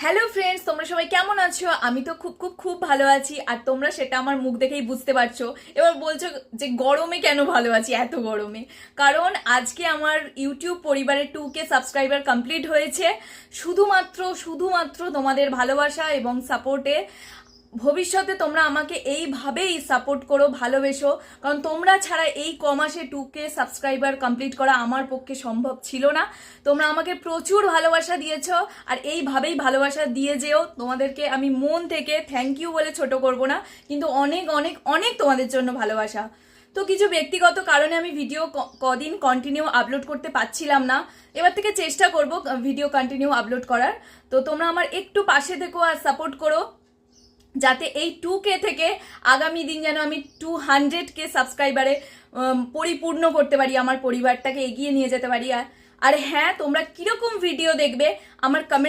Hello friends, তোমরা সবাই কেমন আছো? আমি তো খুব খুব খুব ভালো আছি। আর তোমরা সেটা আমার মুখ দেখেই বুঝতে পারছো। এবার বলছো যে গরমে কেন ভালো আছি, এত গরমে। কারণ আজকে আমার ইউটিউব পরিবারের 2K সাবস্ক্রাইবার কমপ্লিট হয়েছে, শুধুমাত্র শুধুমাত্র তোমাদের ভালোবাসা এবং সাপোর্টে। ভবিষ্যতে তোমরা আমাকে এইভাবেই সাপোর্ট করো, ভালোবেসো। কারণ তোমরা ছাড়া এই কমাসে 2K সাবস্ক্রাইবার কমপ্লিট করা আমার পক্ষে সম্ভব ছিল না। তোমরা আমাকে প্রচুর ভালোবাসা দিয়েছো, আর এইভাবেই ভালোবাসা দিয়ে যেও। তোমাদেরকে আমি মন থেকে থ্যাংক ইউ বলে ছোট করব না, কিন্তু অনেক অনেক অনেক তোমাদের জন্য ভালোবাসা। তো কিছু ব্যক্তিগত কারণে আমি ভিডিও কদিন কন্টিনিউ আপলোড করতে পারছিলাম না। এবার থেকে চেষ্টা করব ভিডিও কন্টিনিউ আপলোড করার। তো তোমরা আমার একটু পাশে থেকো আর সাপোর্ট করো, যাতে এই 2K থেকে আগামী দিন যেন আমি 200K সাবস্ক্রাইবারে পরিপূর্ণ করতে পারি, আমার পরিবারটাকে এগিয়ে নিয়ে যেতে পারি। আর হ্যাঁ, তোমরা কিরকম ভিডিও দেখবে আমার কমেন্ট